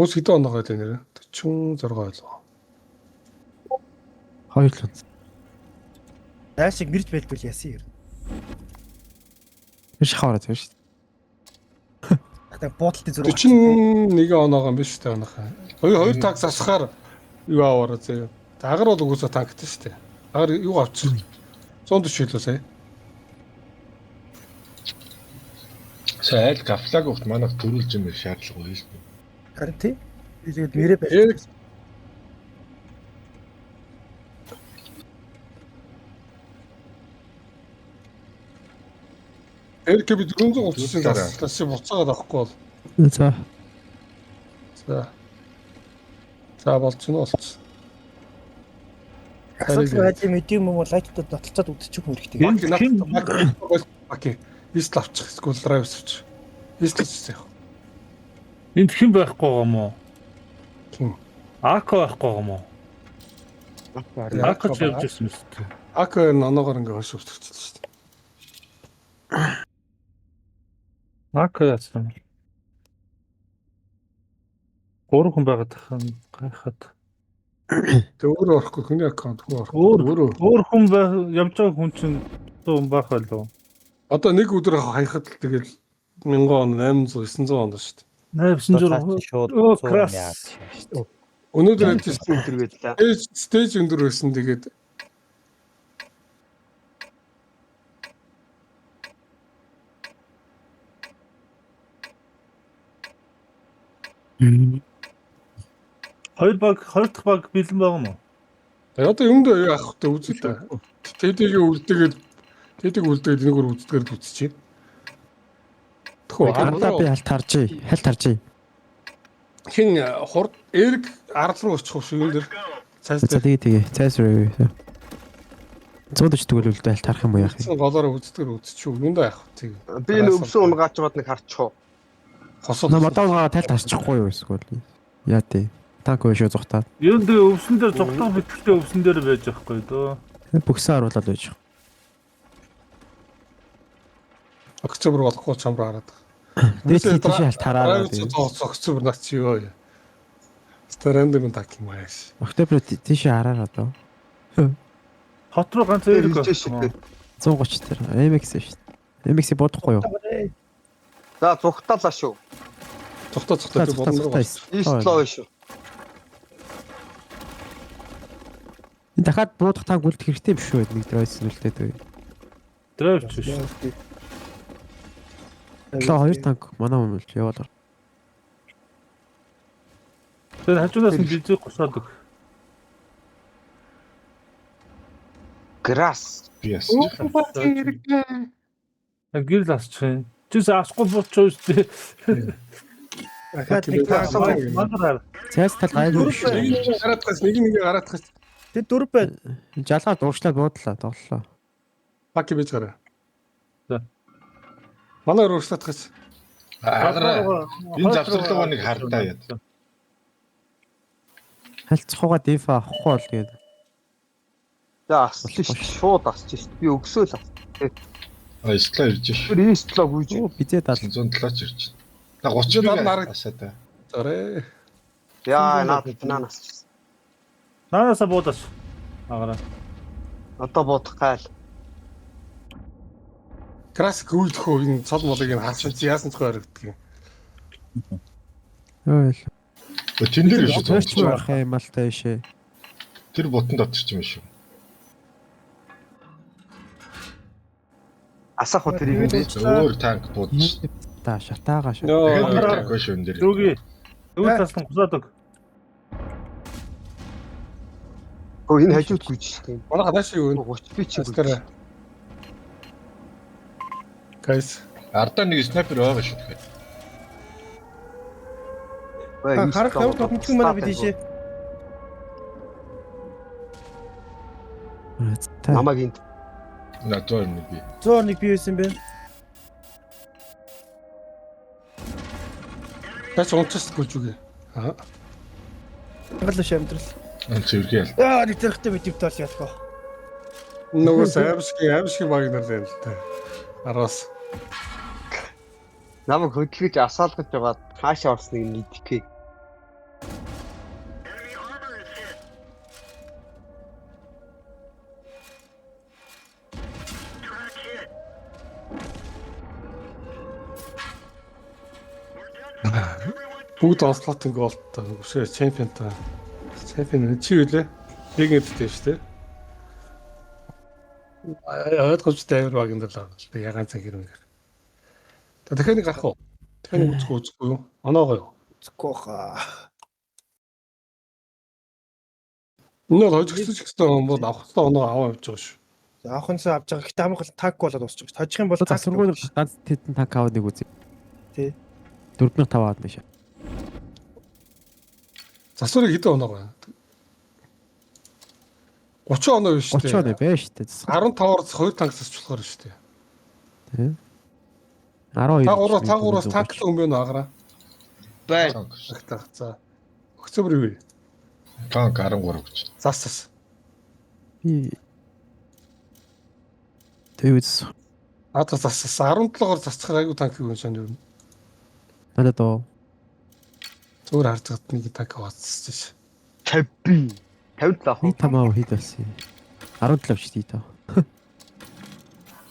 Ус хэдэн оноо байлаа нэр? 46 байлаа. 2 л. Зай шиг мэрж байлгүй яасан юм. Тэр шахаараа тэр шүү. Хата буудалтын зураг. 41 оноогоо биш үү оноохон. Хоёр такс асахаар юу аваараа заяа. Агар бол угсаа танктай шүү дээ. Агар юу авчих. 140 хэлөө сая. Сайд гафлаг ухт манайх төрүүлж юм шаардлага байна шүү дээ. Харин тий. Тэгээд мэрэ байж. Эрк би 430-ын таслаас буцаагаад авахгүй бол. За. За болчихно болчих. Асуудал байдлын мэдэм юм бол лайтад баталцаад үдчих юм хэрэгтэй. Окей. Ист авчих эсвэл драйв авчих. Ист авчих. Энд хэн байхгүй юм уу? Хин. Ако байхгүй юм уу? Ако ч явж ирсэн мэт. Ако ноногоор ингээ хойш өвтөрчихлээ шүү дээ. Ако яасан. 3 хүн байгаад гайхаад. Тэ өөрөө орохгүй хүний аккаунт хөө орохгүй. Өөр хүн явж байгаа хүн чинь туу байх байлоо. Одоо нэг өдөр хаяхад л тэгэл 1000 он 800 900 он шүү дээ. 900 шууд крас. Өнөөдөр өндөр байлаа. стейж өндөр байсан тэгээд Хоёр дахь баг бэлэн байгаа юм уу? одоо юм дөө яах вэ үзээ та. Тэдийг үлдээгээд энэгээр үлддгээр үзчихье. Ардаа би халт харжээ. Хин хурд эрг ард руу очих шүү юм дээр. За тэгээ. Цайсруу. 140 тэгвэл үлдээ халт харах юм уу яах юм? Голоор үлддгээр үзчихв. Юм даа яах вэ? Би энэ өвсөн унгаач бод нэг харчих уу. Хосоо модоонгаа тайлт харчихгүй юу эсвэл. Яа тий. Танк өшөө зүхтаад. Юунд өвсөн дээр зогтох битгтэй өвсөн дээр байж байхгүй дөө. Бүгсээ харуулаад байж. Октябр болохгүй чамраа хараад. Дээшээ халт хараад. Октябр нач юу яа. Стерэндэн так юм ааш. Октябр тийшээ хараад одоо. Хот руу ганц эрг 130 тэр MX шүү дээ. MX бодохгүй юу? За зүгтаалаа шүү. Цогтоо бодно. Истлоо шүү. Дахиад буудах танк үлдэх хэрэгтэй биш үү? Нэг драйс үлдээд үү? драйв ч шүү. Хоёр танк манай өмнө яваад. Тэр хажуунаас нь бизээ гусаадаг. Яс. Грас. Гэр ласчих юм. Чис асахгүй болчихоо шүү дээ. Ахаад нэг Мандраар. Цайс тал гайгүй шүү. Нэг гараад гас. Тэд дөрв байд. Жалгаа дуурчлаад буудлаа, тоглолоо. Паки бэж гараа. За. Манай өөрсдөд гас. Агаараа энэ завсарлага нэг хардаа яд. Хальцхуугаа дефа авахгүй бол тэгээд. За асч шууд асч шүү. Би өгсөөл ас. Истлоо ирж ш. Тэр истлоо гүйж. Бизээ 707 ч ирж. 30 асаа. Зарэ. Яа наанаас. Наанасаа буудаж. Агаараа. Одоо бодох гайл. Классик үйлдөхөө энэ цол молыг нь хаалшин яасан ч харагддаг юм. Ойл. Тэн дээр шүү. Тэрч байх юм ал таашээ. Тэр ботон дотор ч юм шүү. Асах уу тэрийг нь. Өөр танк буудаж. Та шатаагаа шүү. Танк шүү энэ дээр. Зүги. Дүүл таслан гусаадаг. Өө энэ хажууд гүйж шүү. Манай хадаш юу вэ? 30 би чи. Гайс. Ардаа нэг снайпер байгаа шүү тэгэхээр. Харах явд одон ч юм аа бид тийшээ. Намаг энд. Надад нэг би. 101 би байсан бэ. Тач унцсан гүж үгүй. Аа. Галуу шамдрал. Энэ зүрхэл. Нэг зэрэгтэй мэдэв тоол ялах. Нөгөө аимшиг баг нар л та. Араас. Намаг хөдөлгөж асаалгаж байгаа хаашаа орсныг мэдхгүй. Бүгд онслотын голтой өшөө чемпионтай. Чемпион чи үлээ. Лигэндэтэй шүү дээ. Ойлгомжтой авир багийн даа. Ягаан цаг хэрэг. Дахиад нэг гарах уу? Дахиад нэг үзэхгүй юу? Оноогоо юу? Зүггүй хаа. Энэ хожигдчих гэсэн бол авах хэрэгтэй оноо аваа явж байгаа шүү. Авах нь авч байгаа. Гэтэ хамгаалалт танк болоод дуусчих. Тажих юм бол Засваргүй ганц тэтэн танк аваад нэг үзье. Тий. 4-5 аваад нэшээ. Засварыг хэдэн оноо байна? 30 оноо биш үү? 30 оноо байж штэ. 15-аас 2 танк засчлахаар шүү дээ. Тий. 12. Тагуураас танктай өмнө агараа. Бай. Агтаа. За. Өкцөбөр юу вэ? Танк 13 гэж. Зас. Би Тэвэс. Ата зас 17-оор засчих айгу танк юу шанд юу. Надад доо. Зүгээр харж гад нэг танк хаваацчих. 50. 57 Хий тамаа хий байсан. 17 шүү дээ таа.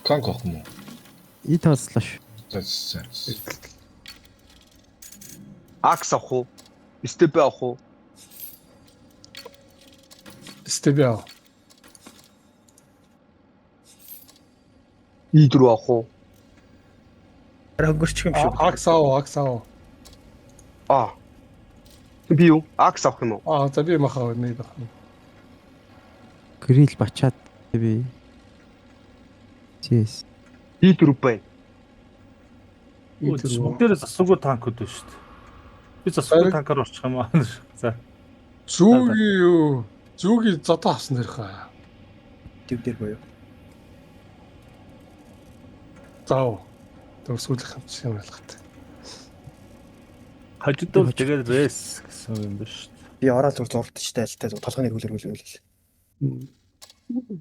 Танк авах юм уу? И тааслаш. За. Акс авах уу? Степ авах уу? Стебиа. Идэр авах уу? хөнгөрчих юм шиг. Аксаа. Аа. Би юу? Акс авах юм уу? За би махаа нэг байх. Грил бачаад би. Чис. Идэр бай. Бүгдээрээ засваргүй танк өдөө шүү дээ. Би засваргүй танкаар орчих юм аа. За. Зүүги зодоо авсан дэрх. Дэв дээр боёо. Заа. Төгсгөлөх юм ялгатай. Хажуудвал тэгээд рейс гэсэн юм биш шүү дээ. Би ороод зурдчихтай альтай толгойн хөлөргөл.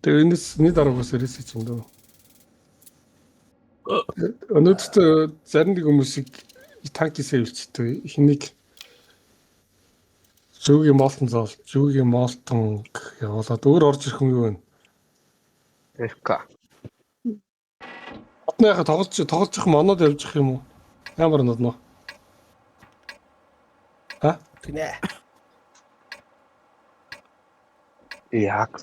Тэгээ энэс нэг дараагаас ирээс ч юм дөө. Өнөөдөр зарим нэг хүмүүсийг танки сэвэлчтэй хэнийг зүүгийн молтон явуулаад өөр орж ирэх юм юу вэ? РК. Одныхаа тоглож монод явж их юм уу? Ямар нод нөө? Гинэ. Яг.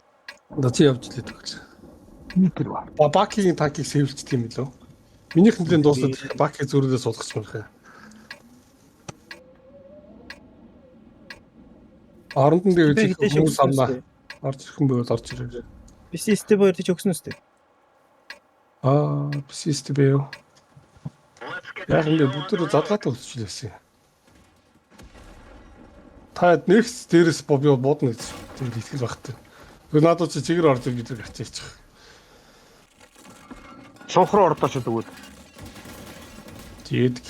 Даци явж лээ тоглож. Идэр ба. Бакигийн танкийг сэвэлчт юм билүү? Минийх нь дуусаад Баки зүрдээ суулгах юм хэ. Оронд нь дээд хүмүүс амнаа. Орж ирэх юм бол орж ирээ. Би систем хоёр тийч өгсөн үстэй. Систем бий юу? Яг ингэ бүгдөө задгаатай үлсчихлээсэн. Та next дээрээс боо бодно гэж тийм итгэл багтай. Тэгвэл надад чи чигээр орж ир гэдэг ачаачих. Сонхроо ордооч тэгвэл. Тэгээд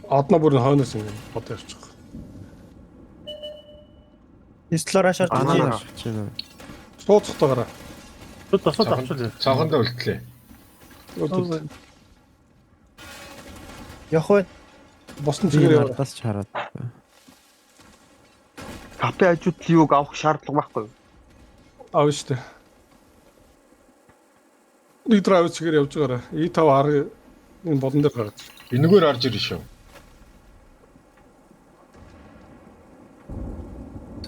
одно бүрийн хойноос ингэ бод явчих. Эслораа шаардсан. Сууцтойгоо. Тут тосоод авчихлаа. Цаахандаа үлдлээ. Явах вэ? Босон чигээр яваа. Тас чараад. Капе ажууд юуг авах шаардлага байхгүй юу? Аав штэ. Нэг драйв чигээр явж байгаараа. E5R энэ болон дээр гараад. Энэгээр орж ирнэ шүү.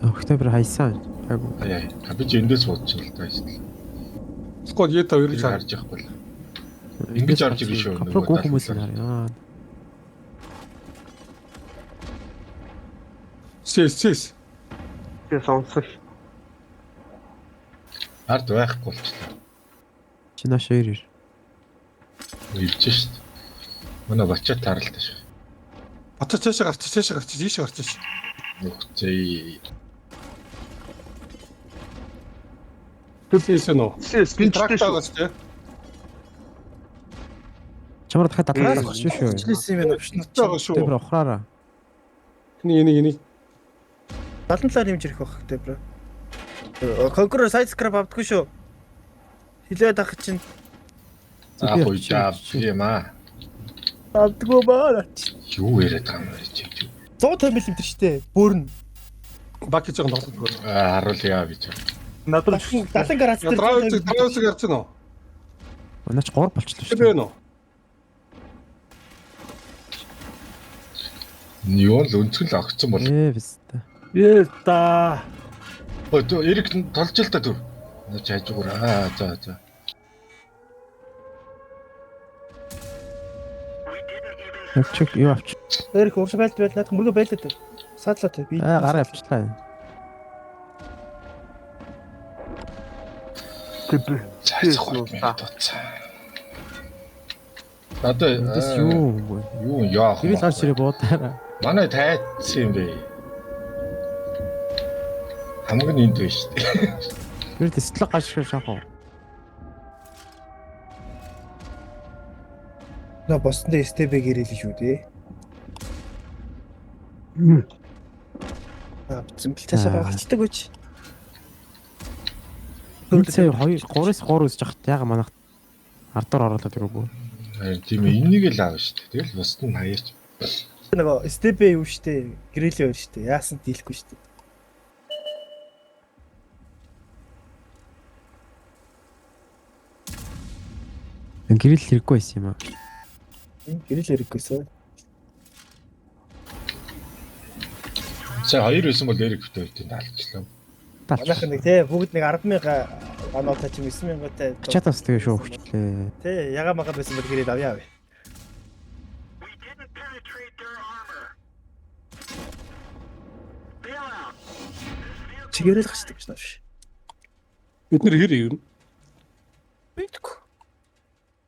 Октябрь хайсан. Аяа. Капич эндээс суудчих л та эсвэл. Скод E5 ирж харж явахгүй л. Ингэж орж ирнэ шүү. Нөгөө хүмүүс наа. Сэс. Тэгээ сонсох. Ард байхгүй болчихлоо. Чинааш ирэр. Ирж шít. Манай бачаад таралтай шүү. Бачаа цаашаа гарч ийшээ гарч ш. Нүхтэй. Тэсээс нөө. Би трактагаас тий. Чамар дахиад татаад гарч шүү. Члээсэн юм байна шүү. Таага шүү. Тэр ухраараа. Энийг 70 талаар хэмж ирэх байх тэ бро. Конкурс сайт скрап авдаггүй шүү. Хилээд ах чинь Аагүй даа юм аа. авдаггүй баа. Юу яриад байгаа юм бэ чи? 150 мм штэ. Бөөрн. Баки жоо тоглох. Харуулъя гэж. Надад 70 градус дээр Драйв гарч гэнэ. Манайч 3 болчихлоо Тэ бэ шүү. нөө. Юу л өнцгөл огцсон бол. Биста. Та. Өө Эрик толж л та түр. Наач хажуугаар. За. Явчих юу авч. Эрик урш байлт наад мөргө байлт. Саадлаа те. Би Гараа авчлаа. Тэс нууцаа. Одоо Тэс юу? юу яах вэ? Ирэл гарч ирээ буудаараа. Манай тайцсан юм бэ. Хамгийн энд байж шүү дээ. Тэр тэслэг гарч ирээ шахав. на босноо СТБ гэрэл шүү дээ. Зэмбэлтээс гарчдаг үуч. Үнцээ 2-3-3 үсэж хат яга манах ардаар оруулаад ирээгүй. Харин тийм энийг л аав шүү дээ. Тэгэл бусд нь хаяач. Нөгөө СТБ юу штэ гэрэлээ өөр штэ. Яасан дийлэхгүй штэ. Гэрэл хэрэггүй байсан юм аа. Гэрэл хэрэггүйсэн. За хоёр байсан бол Эрик хөтөлтөнд алчлаа. Манайх нэг те бүгд нэг 10,000 оноотой ч 9,000-тай. Чатаас тэгээ шоу өгчлээ. Те яга мага байсан бол гэрэл авъя. Чигээрэл гачдаг гэж наш. Бид нэр хэр юм? Бидгүй.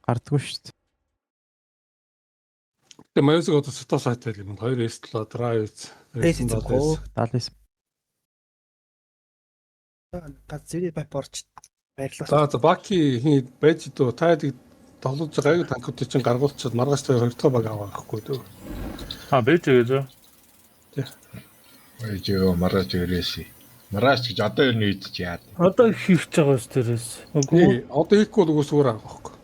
Гардгүй шүү дээ. Тэгээ Mozilla одоо сто сайт байл юм. 2 S7 Drive 79. Газ зэрэг байпорч баярлалаа. За Баки хий байж дөө таадаг тоглож байгаа аюу танкууд чинь гаргуулчаад маргааш тэр 2 дахь баг аваа гэхгүй дөө. Бэж гэж. Өөжөө маргааш өрөөсэй. Маргааш гэж одоо юу нийт чи яа. Одоо хийх гэж байгаа ш тэрээс. Тий, одоо хийхгүй л үгүйс өөр авах байхгүй.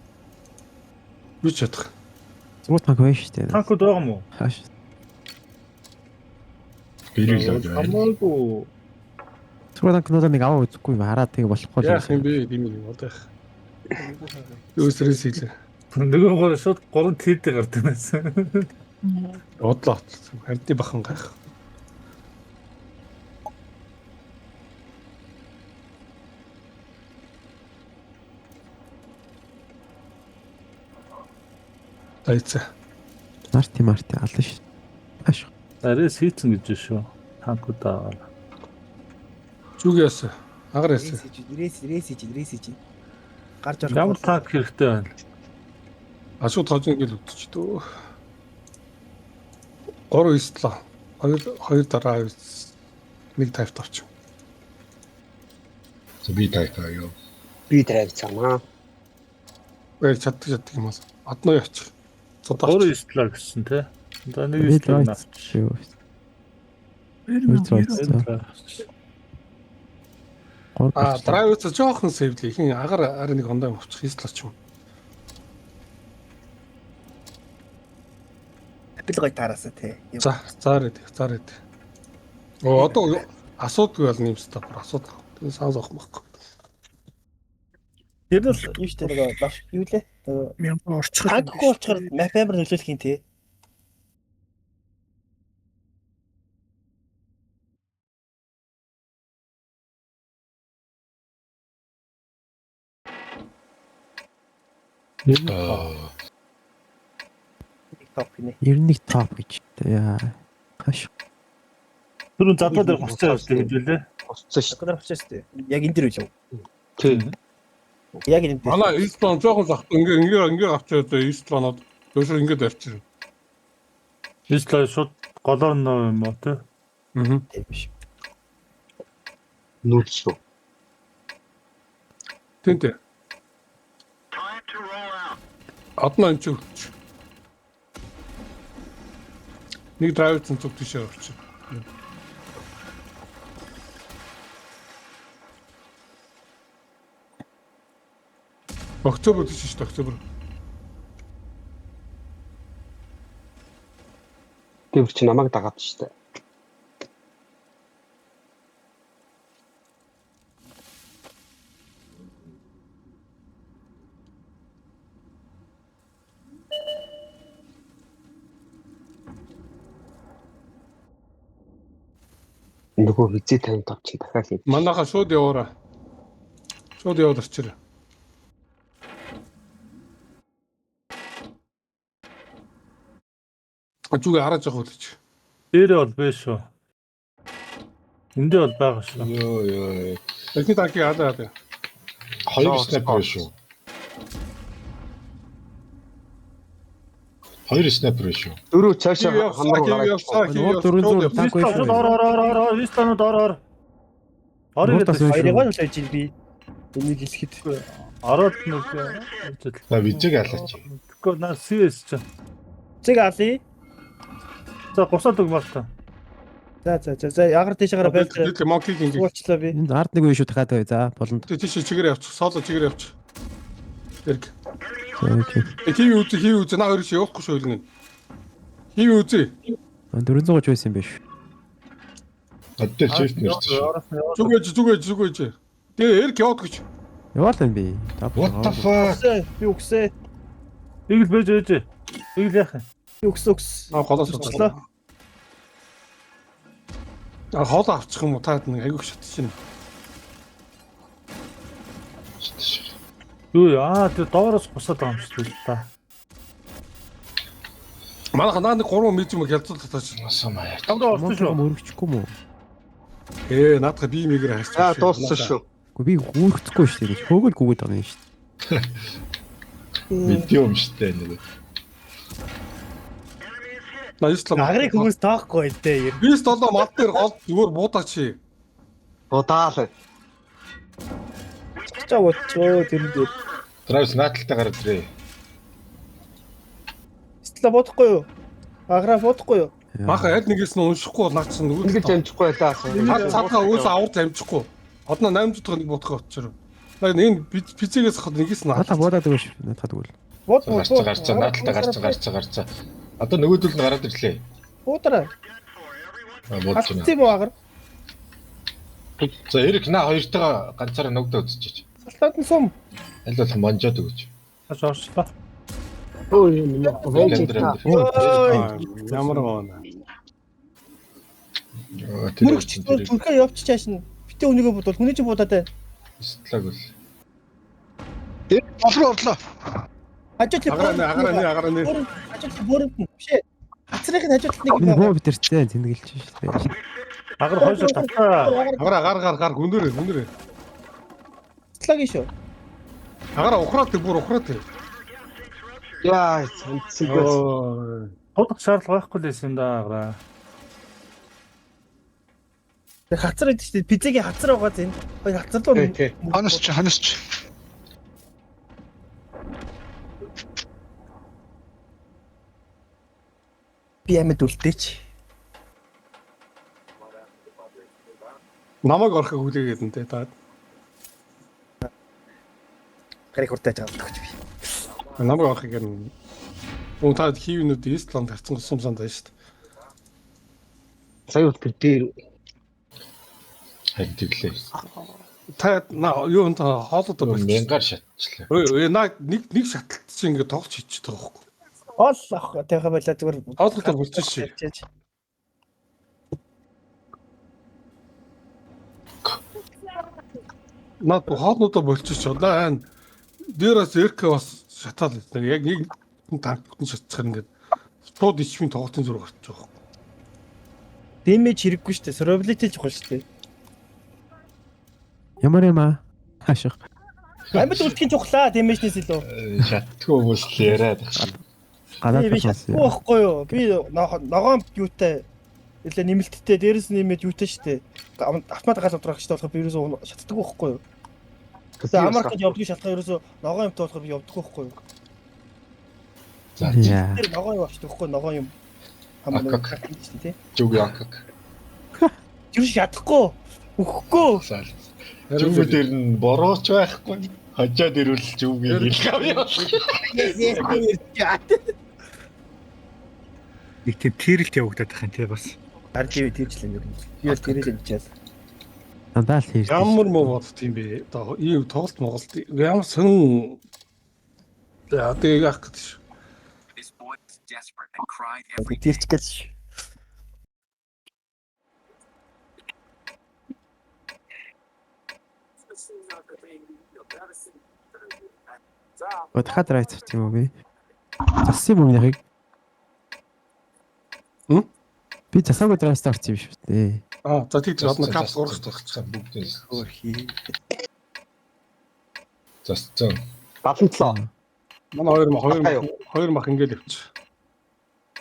Юу ч чадах. Зүгээр танк байж шүү дээ. Танкуд байгаа мó? Хааш. Бэрэл л Хамаагүй. Зүгээр танкнуудаа нэг аваа үзэхгүй хараад тэгээ болохгүй л. Яах юм бэ? Димиг юм одоо яах. Юу стресс хийлээ. Нөгөө гоо шууд 3 тэлтэй гардаг байсан. Одлоо. Хамтны бахан гайх. Тайца. Марти ална шүү. Хааш. Арис хийцэн гэж шүү. Танкуд аваа. Зүгээс агаар яасан. Рейс. Гарч орох. Ямар танк хэрэгтэй байна? Ашууд хожин гэл үтч дөө. 3-9 2 дараа 1 тайфт орчих. би тайфаа юу. Би драйв цамаа. Вэ чаддаг юм аа. Адноо яач. 3 слаг гэсэн тий. Одоо нэг слаг авчих. шүү. Драйвс жоохон сейвлээ. Хин агаар арай нэг ондоо авчих хийслаач юм. Бил гой тараасаа те. Заарэ. Оо одоо асуудгүй бол нэмстэй бүр асуудаг. Тэгээ сааз авах байхгүй. Тэр нь юу штэ нөгөө баш юу лээ? Нөгөө орчхор. Хаггүй орчхор мап амар нөлөөлөх юм те. Топ гинэ. 91 топ гэж. Яа. Хааш. Түрүүн задаа дээр гусцаа явуулдаг гэж үлээ. Босцсон шүү. Гадар очиж штэ. Яг энэ дэр үлээ. Тийм. Яг энэ дэр. Манай Eastron жоохон зах ингээ авчаад Eastron-од дөөшөр ингээд авчир. Эслай шууд голоор нөө юм уу тий. Тийм биш. Нүрсүү. Тэнтэй. Аднаа энэ ч өгч. Нэг драйв цэнцэг тийшээ авчих. Октябр тийш шүү дээ, октябр. Тэр чи намайг дагаад штэ. Нөгөө хизээ тань тавчих дахиад хийв. Манайха шууд яваараа. Шууд яваад орчирээ. Ажууг хараж явах үлээч. Дээрээ бол биш шүү. Эндээ бол байгаа шүү. Йоо. Эхний танки хадаа. Хоёр снайпер шүү. Хоёр снайпер шүү. Дөрөв цаашаа хамруу гараад. Нуур 400 танк Вистан байсан. ор. Вистанууд ор. Орыг Нуутаас гэдэг. биш. Хоёрыг л байж би. Энийг хэлэхэд. Ороод нэг. На вижиг ялаач. Тэгэхгүй наа CS ч. Цэг алий. За гусаад өг мартаа. За ягар тийшээгээр байж. Бид монкиг ингэ. Уучлаа би. Энд ард нэг үе шүү дахиад бай. За болонд. Тийш чигээр явчих. Соло чигээр явчих. Эрг. За окей. Хийв үзээ. На хоёр чи явахгүй шүү хэлнэ. Хийв үзээ. 430 байсан юм биш. Аддэр чифт нэрч шүү. Зүгээж. Тэгээ эрг яваад гэж. Яваал энэ би. What the fuck? Би үгсээ. Нэг л байж ээж. Нэг л яах юм. Би үгс. Холоос Очлоо. Хоол авчих юм уу? Та нэг айгуух шатчихна. Юу тэр доороос гусаад байгаа юм шүү дээ та. Манайха наа нэг 3 мэдэм хялцуулаад тааш. Масамаа. Тавдаа орсон шүү. Өргөчихгүй мүү? Наадах би мэгэр хайчих. За дууссан шүү. Гэхдээ би үүргэхгүй шүү дээ. Хөөгөл гүгээд байгаа юм шүү дээ. Видео юм штэ нэг. Нааслаа. Агрыг хүмүүс таахгүй дээ. 97 мал дээр гол зүгээр буудаач. Удаал. Чавчоо тэр дээр. Травс нааталтай гараад ирээ. Стла бодохгүй юу? Агра бодохгүй юу? Маха аль нэгээс нь уншихгүй бол наач нь Ингэж үгүй. амжихгүй байлаа. Цаатаа өөсөө аварт амжихгүй. Одоо 800 дахь нэг бодох очроо. Энэ пиццэгээс хад нэгээс нь Хата буудаад байгаа шүү. Надад тэгвэл. Гарцаа нааталтай гарцаа. Одоо нөгөөдөл нь гараад ирлээ. Буудраа. Бодож байна. Хатцсан юм агар. За Эрик на хоёртойгоо ганцаараа нүгдөө үзчихэж. Салтаад нь сум. Аль болох манжаад өгөөч. Хаш орчлоо. Ой юм. Ямар гоона. Мөрөгч зүрхээ явчих чааш нь. Битээ өнөөгөө бодвол хүний чинь будаад байна. Стлаг үл. Орлоо. Хажуудлын Агараа. хажуудлын бүрэн бишээ. Хацрын хажуудлын Энэ нэг хөө битэрчтэй тэндэглэж шүү дээ. Агар хойш татаа. Гар хүндрээ. Слагийн шүү. Агараа ухраад бүр ухраад. Яа, цэцгээс. Худах шаардлага байхгүй л байсан да агара. Тэр хацар гэдэг чинь пиццагийн хацар байгаа зэн. Хоёр хацарлуу. Ханасч. Би амьд үлдээч. Намайг орохыг хүлээгээд энэ та. Гарыг хурдаж авах гэж би. Намайг орохыг гэн. Та хийвнүүд Исланд харцсан сумсанд байна шүү дээ. Сая бол бид Хайдглээ. Та юу энэ хоолой болчих. Мянгаар шатчлаа. Нэг шаталт чинь ингэ тоглож хийчих байгаа байхгүй. Ол ах тэхэ байла зүгээр. Хоолой болчих шээ. Наад хоолнуудаа болчих ч удаа дээрээс эркэ бас шатаал гэдэг. Яг нэг танкны шатчих ингээд шууд ичмийн тоглолтын зураг гарч байгаа байхгүй. Дэмэж хэрэггүй шүү дээ. Survivability чухал шүү дээ. Ямар юм аа? Хашиг. Амьд үлдэхин чухлаа дэмэжнээс илүү. Шатгүй хүмүүс л яриад байна. Гадаад Би шатгүй байхгүй юу? Би ногоон юутай илээ нэмэлттэй дээрээс нэмээд юутай шүү дээ. Автомат гал удрах шүү дээ. Би ерөөсөө шатдаг байхгүй юу? Тэгээ Америкт явдаг шалтгаан ерөөсөө ногоон юмтай болохоор би явдаг байхгүй юу? За Тэр ногоон юм авчдаг байхгүй ногоон юм. Хамаа тий. зүг яакак. Тэр шатахгүй. Өгөхгүй. Зүг дээр нь борооч байхгүй. Хажаад ирвэл зүгийг хэлгав. Нэг тийм тэрэлт явагдаад байгаа юм тий бас. Харин тийм тэрчлэн юм. Би бол тэрэл хэлчихэл. Дандаа л хийж. Ямар муу бодд юм бэ? Одоо ийм тоглолт Монголд ямар сон одоо яах гэж шүү. Тэрчгэл. Дахиад райт авчих юм уу би? Зассан юм яхийг. Би засаагүй райт авчих юм шүү дээ. За тийм одно капс урах тагчаа. бүгдээ. Засцсан. 77. Манай хоёр мах ингээд явчих.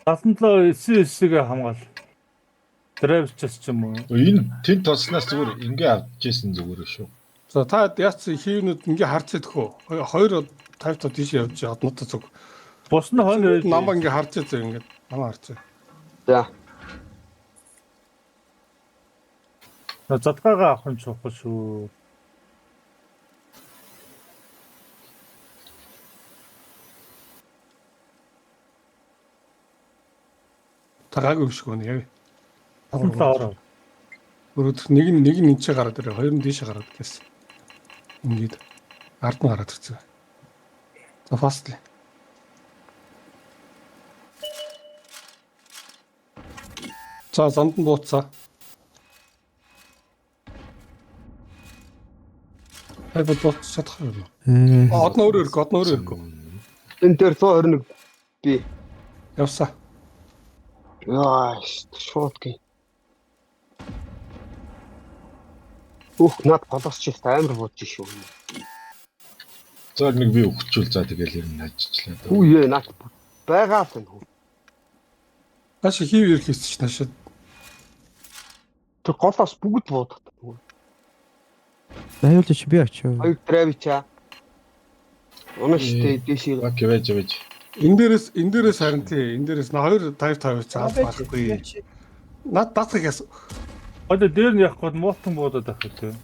77 9-9-ийг хамгаал. Драйвчс ч юм уу. Энэ тэнд тоснаас зүгээр ингээ авч ийсэн зүгээр шүү. За та яац хийвнүүд ингээ харж идэх үү? Хоёр тавьтаа тийш явж однотоо зүг. Бус нь хойно Намаа ингээ харж идэх ингээд. Намаа харж. За. задгаагаа авах нь чухал шүү. Тагаагүй биш гоо яг. Ороо. Өөрөөр нэг нь энэ ч гараад ирээ, хоёр нь дээшээ гараад гэсэн. Ингээд ард нь гараад ирсэн. За фастли. За занд нь бууцаа. Хайбал бууц чадах юм. Одно өөрөө ирэх. Энэ дээр 121 би. Явсаа. Яа, шууд гээ. Над голоос ч амар бууж шүү. За нэг би өгчүүл за тэгэл ер нь ажичлаа. Үе над байгаа л нүү. Наш хийв ирэх гэсэн чинь нашаа. Тэр голоос бүгд буудаад. Аюулж чи би очив. Хоёр драйвчаа. Унаштай дэшээ. Окей, вэж. Энэ дээрээс харин тий, энэ дээрээс 255 цаал байхгүй. Над датгаас Одоо дээр нь явах гээд муутан буудаад авах гэдэг.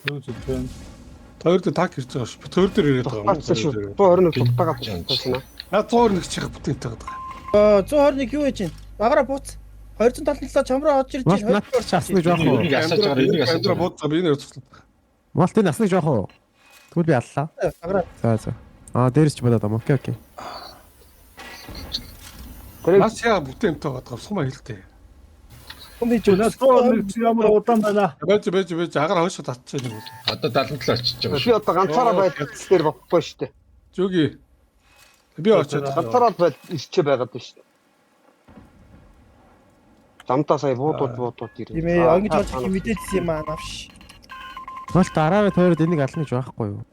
Юу зүйл вэ? Хоёр дээр так ирж байгаа шүү. Би төр дээр ирээд байгаа юм. 121 тутагаа болчихсон. 121 чих бүтэнтэй байгаа. 121 юу яаж вэ? Багаараа бууц. 277 чамраа орж ирж Над чи асныг жоох уу? Энийг асааж байгаа, энийг асааж байгаа. Бууцаа би нэр туслаа. Малт энэ асныг жоох уу? Тэгвэл би аллаа. Багаараа. За. Дээрс ч бодоод юм. Окей. Нас яа бүтэнтэй байгаа сумаа хэлтэй. Комби ч Наад 101 чи ямар удаан байна. Байж агаар хойшоо татчих нэг үү. Одоо 77 очиж байгаа Би шүү. одоо ганцаараа байдал дээр бохгүй шүү дээ. Зүги. Би очоод Ганцаараа байл ирчээ байгаад байна шүү дээ. Замтаа сая буудууд ирээ. юм ээ, ангиж болж мэдээдсэн юм аа навш. Малт араа тойроод энийг ална гэж байхгүй юу?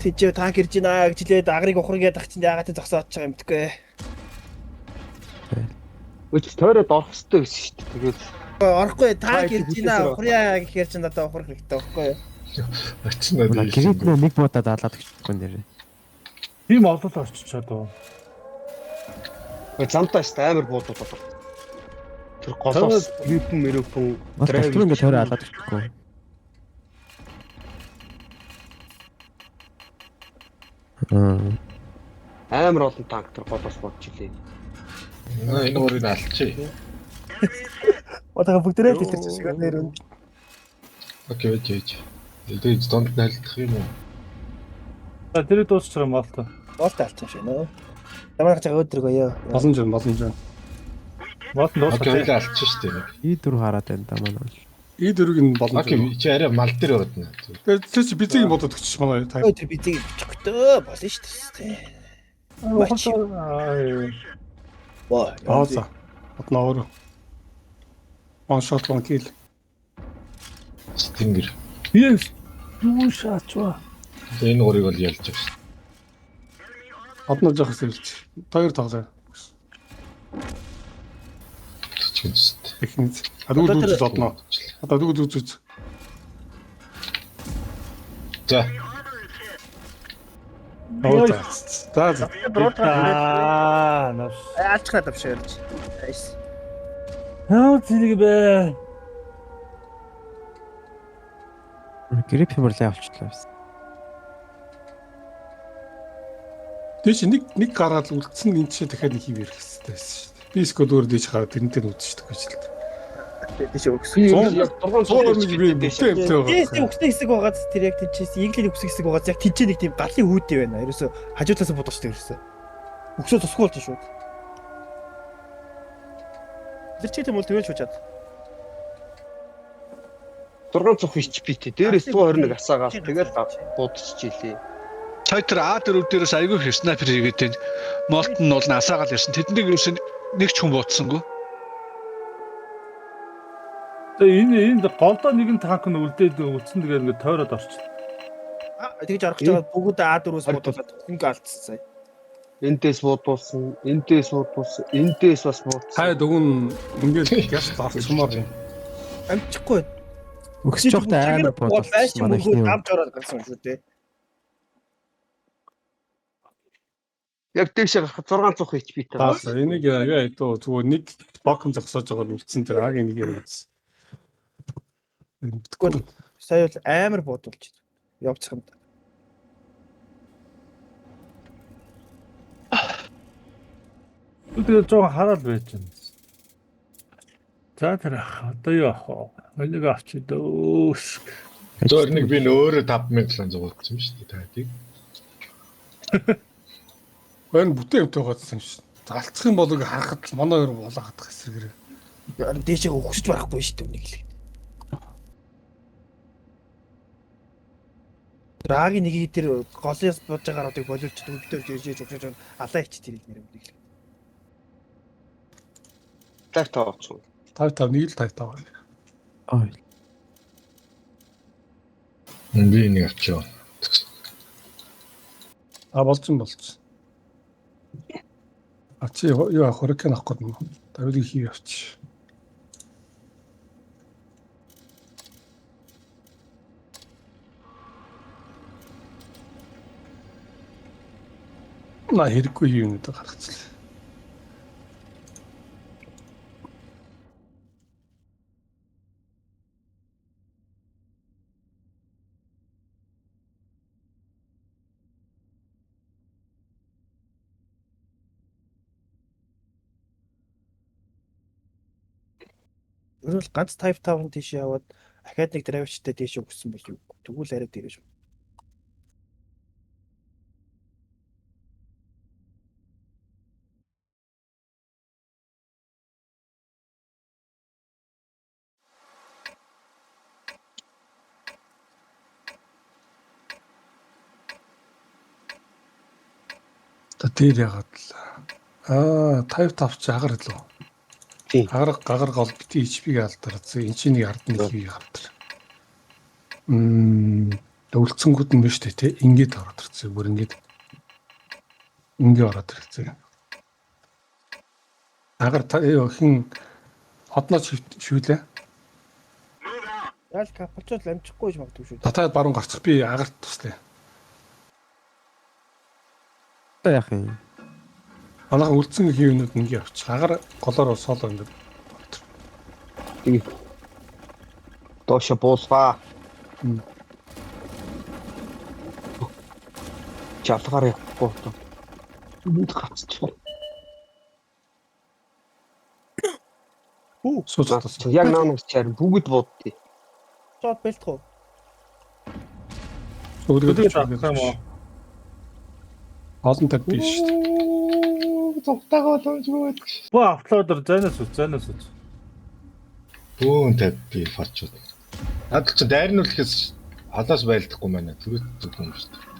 Тэжээ танк ирж байна гэж хэлээд агрыг ухрыгээд ах чинь яагаад тэ зогсоод байгаа юм бэ? Үгүй тойроод орох хэрэгтэй гэсэн шүү дээ. Тэгээд Орохгүй танк ирж байна ухрыа гэхээр чинь надад ухрах хэрэгтэй байхгүй юу? Очсноо дээ. Гэрээд нэг буудаад алаад өгчихгүй нэрээ. Тийм олол орчичоод уу. замтаа шүү дээ амар буудууд болоо. Тэр голоос мөрөпөн Малт ингэ тойроо алаад өгчихгүй. Амар олон танк тэр голоос бодж илээ. Энэ өөрийг алчи. Одоо бүгдээрээ л хэлж шиг нэр өн. Окей, вэж. Тэгээд донд найлдах юм уу? За тэр дуусчих юм бол та. Болтой алцсан шээ нөө. Ямар хаж өдрөг оё. боломж. Мод Окей, дуусчих. хоёлаа алчих шүү дээ. И4 хараад байна да манай. И дөрөг нь боломж. Окей, чи арай мал дээр яваад. Тэгээд чи бизиг бодоод өгчих манай тайп. Тэр бизийг бичихтэй болно шүү дээ. Баа. За. Одно өөр. Он шот лон кил. Стингер. Yes. Юу шаачва. Энэ өөрийг бол ялж байгаа шүү. Одно жоох сэлж. Хоёр тоглоо. Чичгэнст. Техник. Адууд үзэж одно. Одоо дүүд үзүүц. За. За. Нас. Алчхаа давшаалж. Айс. Зэнийг бэ. Грип хэмэрлээ авчихлаа бас. Дээш нэг гараад үлдсэн энэ чинь дахиад нэг хийв ирэх хэрэгтэй байсан шүү дээ. Би скод өөр дээш гараад тэрнтэй нь үзчихдэг гэж л дээ. Тийш өгсөн. Яг 300 би бүтээвтэй Тийш байгаа. өгсөн хэсэг байгааз тэр яг тэнчээс иглийн өгсөн хэсэг байгааз яг тэнцээ нэг тийм галын хүүдээ байна. Ерөөсө хажуутлаас бодож штэ ерөөсө. Өгсөө тусгүй болж шууд. Тэр чи тийм бол тэгэл шүүчаад. 600 HP-тэй дээрээс 121 асаагаас тэгэл будчихжээ. Чайтер А4 дээрээс айгүй их снайпер хийгээд байна. Молтон нь бол насаагаал ярьсан. Тэднийг юусэн нэг ч хүн буутсангүй. Тэгээ энэ голдоо нэгэн танк нь үлдээд үлдсэн тэгээд ингээд тойроод орчих. Тэгж арах гэж байгаа бүгд А4-өөс бодуулаад хөнгө алдсан сая. Энтэс бодуулсан, энтэс бас бодсон. Хай дөгөн ингээд яс зарчмаар юм. Амжихгүй. Өгсөж явахдаа амар бодолцсон манай хөө ихний. амж ороод гарсан шүү дээ. Яг дэвшээ гарах 600 HP-тэй. Таас энийг яа итөө зүгээр нэг боком зогсоож байгаа нь үлдсэн тэр агийн нэг юм үзсэн. Тэгвэл сая бол амар бодулж явчих юм да. Тэгээд жоохон хараад байж байна. За тэр одоо яах вэ? Нэг авчи дөөш. Зөөр нэг би өөрөө 5600 зугаалсан шүү дээ таадыг. Гэн бүтэн юмтай гоцсон шүү. Залцах юм болог харахад л манай хоёр булаагаад байгаа эсрэгэр. Дээшээ өгсөж барахгүй шүү дээ үнийг л. Раги нэг тэр голоос бодож байгаа радыг боловч өгдөө жижиж өгч алаа ич тэрийг нэр юм нэг л. Тав тооч. 5 нэг л 5 байгаа. Ой. Би нэг авчаа. Болсон. А чи юу авах хөрөкэн авах гээд юм. Давид хийе авч. На хэрэггүй юм гэдэг гаргацлаа. Өөрөөр ганц type 5 тийш яваад ахаад нэг драйвчтай тийш өгсөн бол юу. Тэгвэл арай дээрэж. Тэр ягаад л type 5 ч агаар илүү. Тийм. Гагар гол бити HP-г алдар. Энд чинь нэг ард нэг хий авдар. Өвлцөнгүүд нь биш үү те. Ингээд ороод ирцээ. Бүр ингээд ороод ирцээ. Агаар хин одноо шивлээ. Яал капчол амжихгүй ч магадгүй шүү дээ. Татаад баруун гарчих би агарт туслая. Одоо яах юм? Манайхан үлдсэн хийвнүүд ингээ авчих. Агаар голоор солоо ингээд. Доош буусгаа. Чалгаар явахгүй тоо. Нүд гацчих. Сууцтаас. Яг наанаас чаар бүгд боддээ. Чод бэлтгүү. Өдөрт авах юм уу? олон тав биш шүү дээ. Цогтойгоо донжгүй. Бөө апплодер зайнаас үз. Бүүн тав би фарчууд. Наад чи дайрнуулахаас халаас байлдахгүй маань түрүүт юм шүү дээ.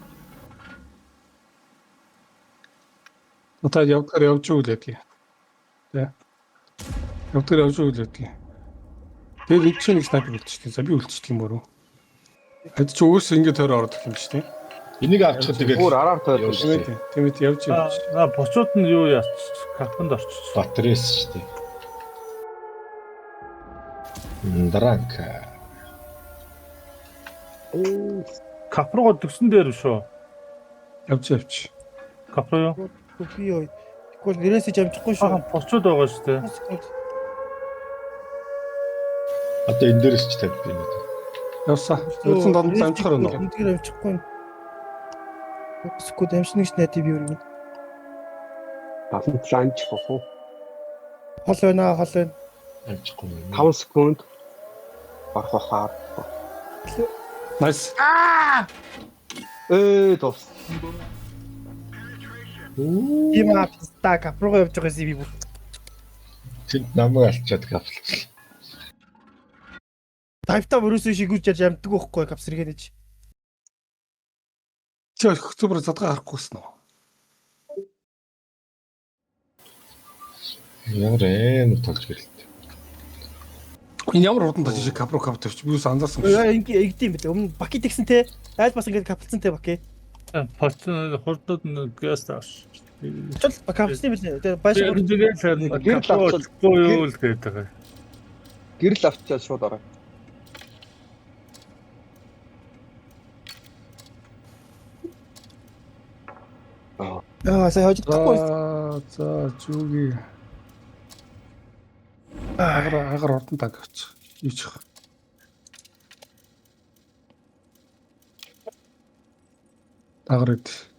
Натаа явж үлээдгээ. Тэ. Явж үлээдгээ. Тэр их чинь снайпер үлдчихлээ. За би үлдчихлээ юм бороо. Хэд ч өөс ингэ тойр ороод ирэх юм шүү дээ. Энийг авчихад тэгээд Өөр араар тойрсон шүү дээ. Тэмэт явж. Бочууд нь юу яач капанд орчих. батареяс шүү дээ. Дранка. Капрого төгсөн дээр шүү. Явж. Капро юу? Би юу. Тэгвэл нэрээсээ амжихгүй шүү. Бочууд байгаа шүү дээ. Одоо энэ дээрс ч тав би нэг. Явсаа. Үлдсэн донд амжихаар өнөө. Эндгээр амжихгүй. Скот амжныг шнэ тв юу юм. Батан планч хоо. Хол байна. Амжихгүй. 5 секунд. Бархахаар. Найс. Тос. Има писта капрого явж байгаа си би бүр. Тэнд намайг алчаад каплсан. тавтаа өрөөсөө шигүүлж яаж ямддаг байхгүй капсэргэнэж. Чи зөвхөн задгаа харахгүйсэн үү? Ямар амар толж гэрэлтэй. Энэ ямар урдан таж шиг капро кап тавьчих. Би юус анзаарсан биш. Ингэдэм бит. Өмнө бакет тэгсэн те. Айл бас ингэ капцсан те бакет. Потон хурдууд нэг гасташ. Чул капцсан билээ. Тэгээ байш. Гэрэл авчвал юу л гэдэг байгаа. гэрэл авчаад шууд ороо. Сая хожиж тахгүй. За зүги. Агаар урдан таг авчих. Юучих. Агаар идэв.